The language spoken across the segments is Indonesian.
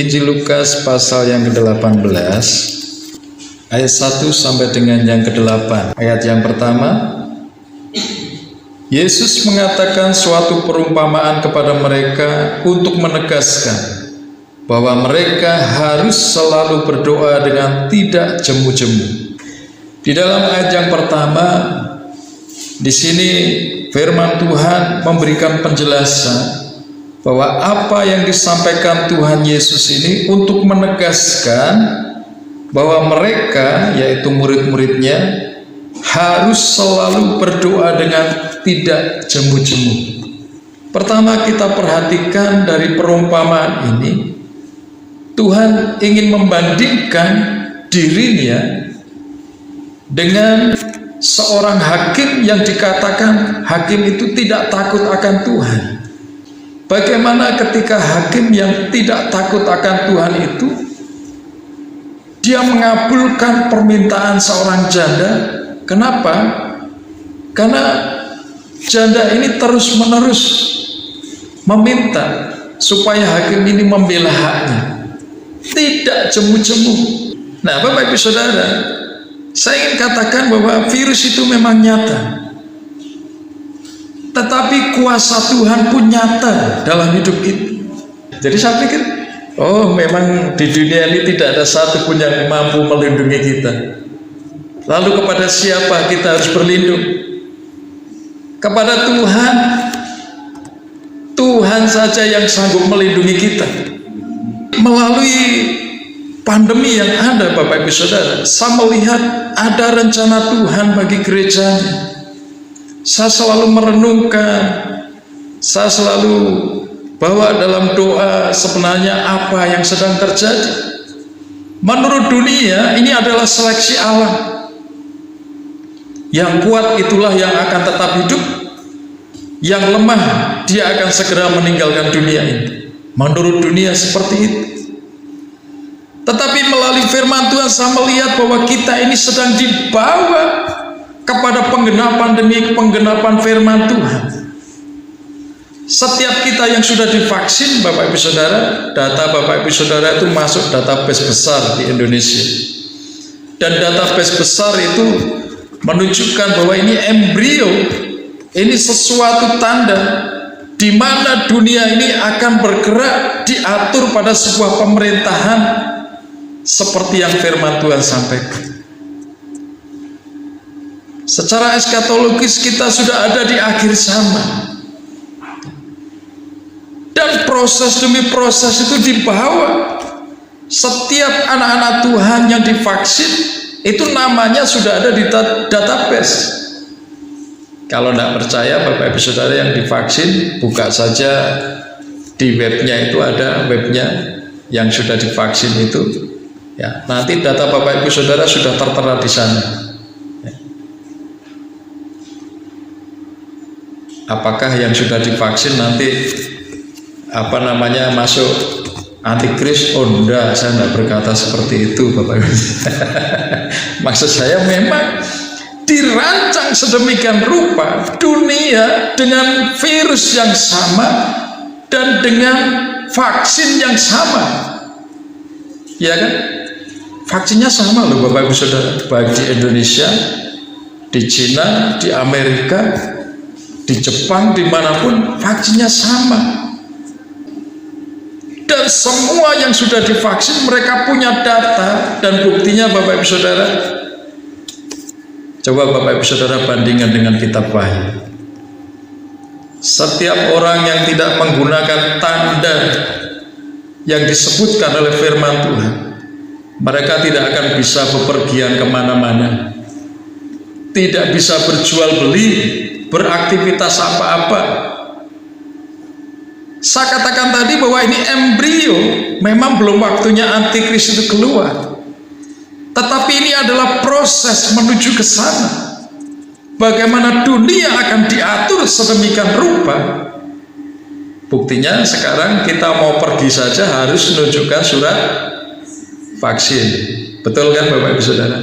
Injil Lukas pasal yang ke-18 ayat 1 sampai dengan yang ke-8. Ayat yang pertama, Yesus mengatakan suatu perumpamaan kepada mereka untuk menegaskan bahwa mereka harus selalu berdoa dengan tidak jemu-jemu. Di dalam ayat yang pertama, di sini firman Tuhan memberikan penjelasan bahwa apa yang disampaikan Tuhan Yesus ini untuk menegaskan bahwa mereka, yaitu murid-muridnya, harus selalu berdoa dengan tidak jemu-jemu. Pertama, kita perhatikan dari perumpamaan ini, Tuhan ingin membandingkan dirinya dengan seorang hakim yang dikatakan hakim itu tidak takut akan Tuhan. Bagaimana ketika hakim yang tidak takut akan Tuhan itu, dia mengabulkan permintaan seorang janda. Kenapa? Karena janda ini terus-menerus meminta supaya hakim ini membela haknya, tidak jemu-jemu. Nah, Bapak Ibu Saudara, saya ingin katakan bahwa virus itu memang nyata, tetapi kuasa Tuhan pun nyata dalam hidup kita. Jadi saya pikir, oh memang di dunia ini tidak ada satu pun yang mampu melindungi kita. Lalu kepada siapa kita harus berlindung? Kepada Tuhan. Tuhan saja yang sanggup melindungi kita. Melalui pandemi yang ada, Bapak Ibu Saudara, saya melihat ada rencana Tuhan bagi gerejanya. Saya selalu merenungkan, saya selalu bawa dalam doa sebenarnya apa yang sedang terjadi. Menurut dunia ini adalah seleksi alam. Yang kuat itulah yang akan tetap hidup, yang lemah dia akan segera meninggalkan dunia ini. Menurut dunia seperti itu. Tetapi melalui firman Tuhan saya melihat bahwa kita ini sedang dibawa kepada penggenapan demi penggenapan firman Tuhan. Setiap kita yang sudah divaksin, Bapak Ibu Saudara, data Bapak Ibu Saudara itu masuk database besar di Indonesia. Dan database besar itu menunjukkan bahwa ini embrio, ini sesuatu tanda di mana dunia ini akan bergerak diatur pada sebuah pemerintahan seperti yang firman Tuhan sampaikan. Secara eskatologis kita sudah ada di akhir zaman. Dan proses demi proses itu dibawa. Setiap anak-anak Tuhan yang divaksin itu namanya sudah ada di database. Kalau tidak percaya, Bapak Ibu Saudara yang divaksin, buka saja di webnya, itu ada webnya yang sudah divaksin itu. Ya, nanti data Bapak Ibu Saudara sudah tertera di sana. Apakah yang sudah divaksin nanti masuk antikris? Oh enggak, saya tidak berkata seperti itu, Bapak Ibu. Maksud saya memang dirancang sedemikian rupa dunia dengan virus yang sama dan dengan vaksin yang sama. Ya kan? Vaksinnya sama loh Bapak Ibu Saudara, baik di Indonesia, di Cina, di Amerika, di Jepang, dimanapun vaksinnya sama. Dan semua yang sudah divaksin mereka punya data dan buktinya, Bapak Ibu Saudara. Coba Bapak Ibu Saudara bandingkan dengan kitab Wahyu. Setiap orang yang tidak menggunakan tanda yang disebutkan oleh firman Tuhan, mereka tidak akan bisa bepergian kemana-mana, tidak bisa berjual beli, beraktivitas apa-apa. Saya katakan tadi bahwa ini embrio, memang belum waktunya antikris itu keluar, tetapi ini adalah proses menuju ke sana. Bagaimana dunia akan diatur sedemikian rupa. Buktinya sekarang kita mau pergi saja harus menunjukkan surat vaksin. Betul kan Bapak Ibu Saudara?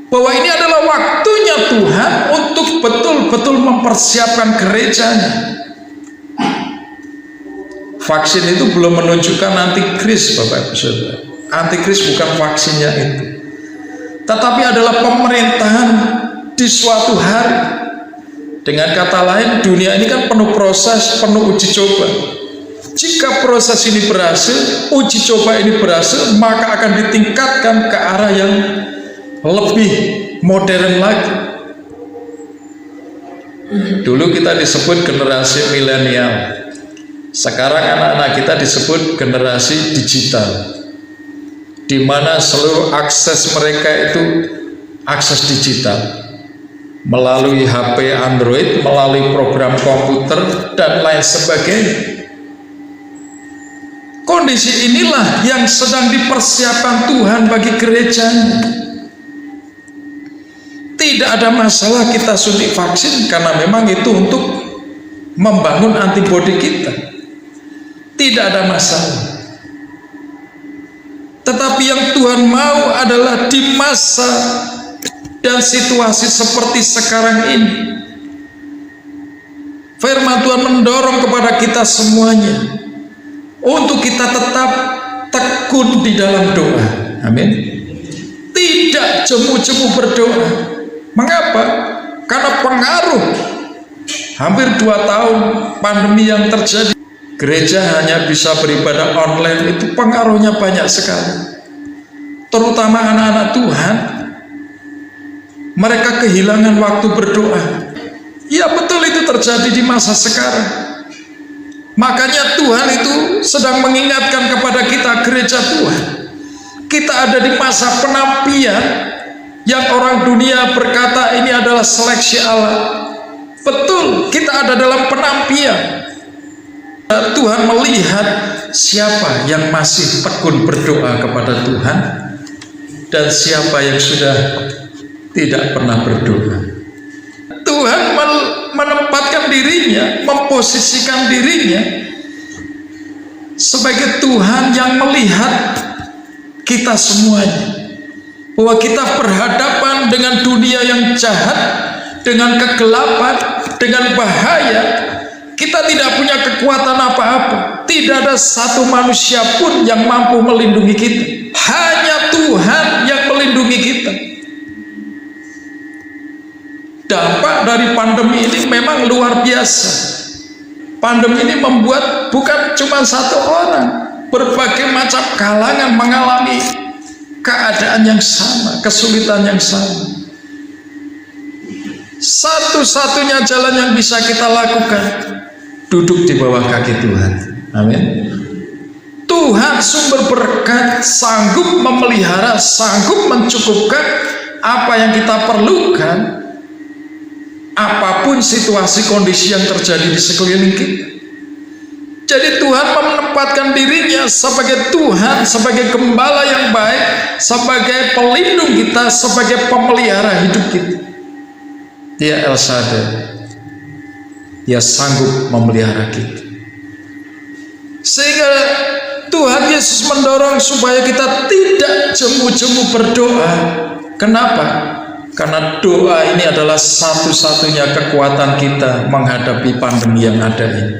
Bahwa ini adalah waktunya Tuhan untuk betul-betul mempersiapkan gerejanya. Vaksin itu belum menunjukkan antikris, Bapak Ibu Saudara. Antikris bukan vaksinnya itu, tetapi adalah pemerintahan di suatu hari. Dengan kata lain, dunia ini kan penuh proses, penuh uji coba. Jika proses ini berhasil, uji coba ini berhasil, maka akan ditingkatkan ke arah yang lebih modern lagi. Dulu kita disebut generasi milenial, sekarang anak-anak kita disebut generasi digital, di mana seluruh akses mereka itu akses digital melalui HP Android, melalui program komputer dan lain sebagainya. Kondisi inilah yang sedang dipersiapkan Tuhan bagi gerejanya. Tidak ada masalah kita suntik vaksin, karena memang itu untuk membangun antibodi kita. Tidak ada masalah. Tetapi yang Tuhan mau adalah di masa dan situasi seperti sekarang ini, firman Tuhan mendorong kepada kita semuanya untuk kita tetap tekun di dalam doa. Amin. Tidak jemu-jemu berdoa. Mengapa? Karena pengaruh hampir 2 tahun pandemi yang terjadi, gereja hanya bisa beribadah online, itu pengaruhnya banyak sekali. Terutama anak-anak Tuhan, mereka kehilangan waktu berdoa. Ya betul, itu terjadi di masa sekarang. Makanya Tuhan itu sedang mengingatkan kepada kita, gereja Tuhan, kita ada di masa penampian yang orang dunia berkata ini adalah seleksi Allah. Betul, kita ada dalam penampian. Tuhan melihat siapa yang masih tekun berdoa kepada Tuhan dan siapa yang sudah tidak pernah berdoa. Tuhan menempatkan dirinya, memposisikan dirinya sebagai Tuhan yang melihat kita semuanya, bahwa kita berhadapan dengan dunia yang jahat, dengan kegelapan, dengan bahaya. Kita tidak punya kekuatan apa-apa. Tidak ada satu manusia pun yang mampu melindungi kita. Hanya Tuhan yang melindungi kita. Dampak dari pandemi ini memang luar biasa. Pandemi ini membuat bukan cuma satu orang, berbagai macam kalangan mengalami keadaan yang sama, kesulitan yang sama. Satu-satunya jalan yang bisa kita lakukan, duduk di bawah kaki Tuhan. Amin. Tuhan sumber berkat, sanggup memelihara, sanggup mencukupkan apa yang kita perlukan, apapun situasi kondisi yang terjadi di sekeliling kita. Jadi Tuhan menempatkan dirinya sebagai Tuhan, sebagai gembala yang baik, sebagai pelindung kita, sebagai pemelihara hidup kita. Dia El Shaddai. Dia sanggup memelihara kita. Sehingga Tuhan Yesus mendorong supaya kita tidak jemu-jemu berdoa. Kenapa? Karena doa ini adalah satu-satunya kekuatan kita menghadapi pandemi yang ada ini.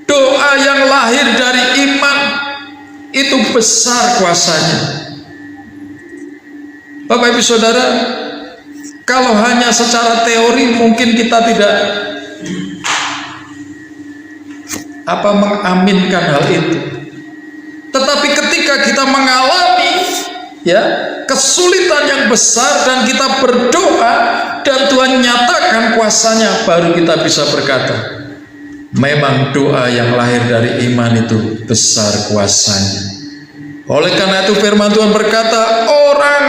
Doa yang lahir dari iman itu besar kuasanya. Bapak Ibu Saudara, kalau hanya secara teori mungkin kita tidak mengaminkan hal itu. Tetapi ketika kita mengalami kesulitan yang besar dan kita berdoa dan Tuhan nyatakan kuasanya, baru kita bisa berkata, memang doa yang lahir dari iman itu besar kuasanya. Oleh karena itu firman Tuhan berkata, orang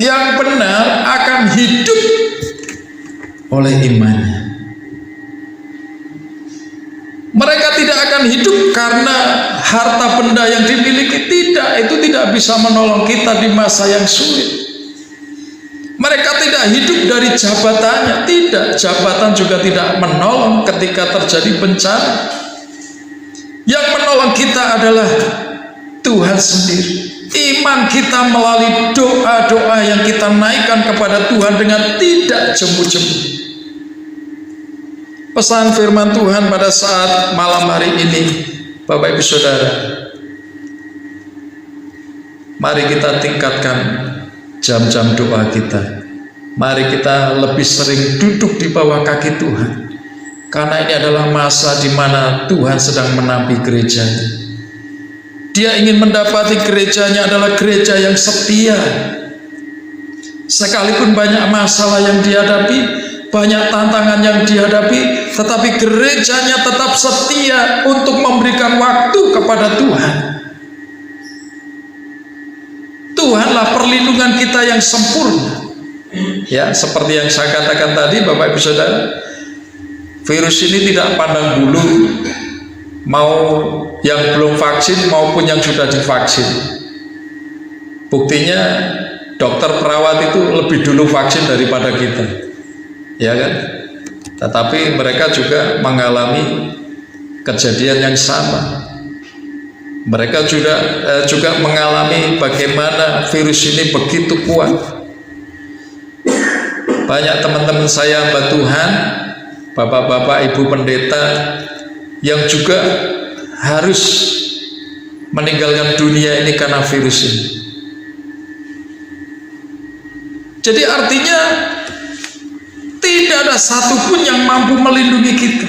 yang benar akan hidup oleh imannya. Mereka tidak akan hidup karena harta benda yang dimiliki. Tidak, itu tidak bisa menolong kita di masa yang sulit. Mereka tidak hidup dari jabatannya. Tidak, jabatan juga tidak menolong ketika terjadi bencana. Yang menolong kita adalah Tuhan sendiri. Iman kita melalui doa-doa yang kita naikkan kepada Tuhan dengan tidak jemu-jemu. pesan firman Tuhan pada saat malam hari ini, Bapak Ibu Saudara. Mari kita tingkatkan jam-jam doa kita. Mari kita lebih sering duduk di bawah kaki Tuhan, karena ini adalah masa di mana Tuhan sedang menampik gerejanya. Dia ingin mendapati gerejanya adalah gereja yang setia. Sekalipun banyak masalah yang dihadapi, banyak tantangan yang dihadapi, tetapi gerejanya tetap setia untuk memberikan waktu kepada Tuhan. Tuhanlah perlindungan kita yang sempurna. Ya, seperti yang saya katakan tadi, Bapak Ibu Saudara, virus ini tidak pandang bulu, mau yang belum vaksin maupun yang sudah divaksin. Buktinya dokter perawat itu lebih dulu vaksin daripada kita, ya kan? Tetapi mereka juga mengalami kejadian yang sama. Mereka juga mengalami bagaimana virus ini begitu kuat. Banyak teman-teman saya hamba Tuhan, bapak-bapak, ibu pendeta, yang juga harus meninggalkan dunia ini karena virus ini. Jadi artinya tidak ada satupun yang mampu melindungi kita.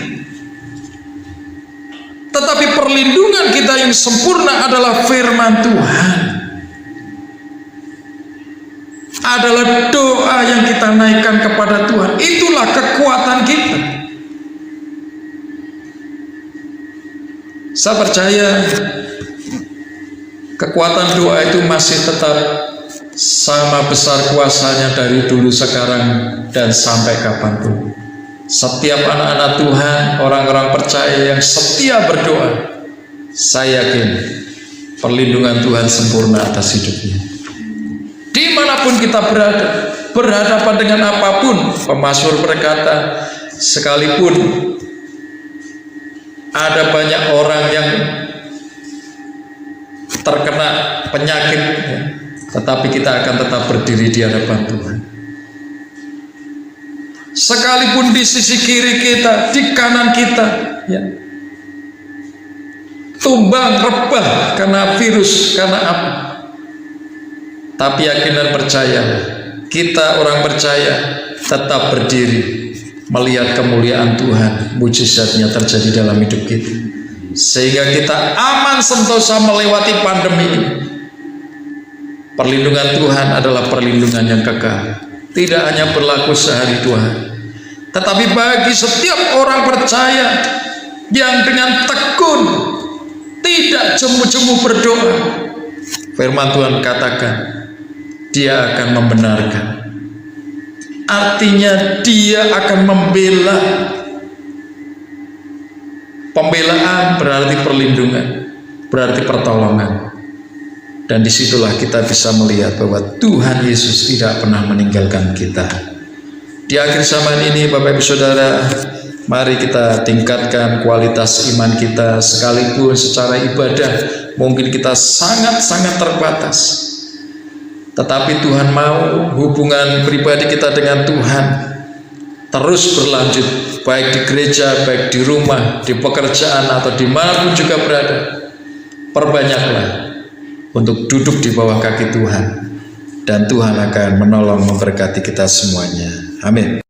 Tetapi perlindungan kita yang sempurna adalah firman Tuhan. Adalah doa yang kita naikkan kepada Tuhan. Itulah kekuatan kita. Saya percaya kekuatan doa itu masih tetap sama besar kuasanya dari dulu, sekarang, dan sampai kapanpun. Setiap anak-anak Tuhan, orang-orang percaya yang setia berdoa, saya yakin perlindungan Tuhan sempurna atas hidupnya. Dimanapun kita berhadapan dengan apapun, pemazmur berkata, sekalipun ada banyak orang yang terkena penyakit, ya, tetapi kita akan tetap berdiri di hadapan Tuhan. Sekalipun di sisi kiri kita, di kanan kita, ya, tumbang rebah karena virus, karena apa? Tapi yakin dan percaya, kita orang percaya tetap berdiri melihat kemuliaan Tuhan, mujizatnya terjadi dalam hidup kita, sehingga kita aman sentosa melewati pandemi ini. Perlindungan Tuhan adalah perlindungan yang kekal, tidak hanya berlaku sehari dua hari, tetapi bagi setiap orang percaya yang dengan tekun, tidak jemu-jemu berdoa, firman Tuhan katakan, dia akan membenarkan. Artinya dia akan membela. Pembelaan berarti perlindungan, berarti pertolongan. Dan disitulah kita bisa melihat bahwa Tuhan Yesus tidak pernah meninggalkan kita. Di akhir zaman ini, Bapak Ibu Saudara, mari kita tingkatkan kualitas iman kita. Sekalipun secara ibadah mungkin kita sangat-sangat terbatas, tetapi Tuhan mau hubungan pribadi kita dengan Tuhan terus berlanjut, baik di gereja, baik di rumah, di pekerjaan, atau dimanapun juga berada. Perbanyaklah untuk duduk di bawah kaki Tuhan, dan Tuhan akan menolong memberkati kita semuanya. Amin.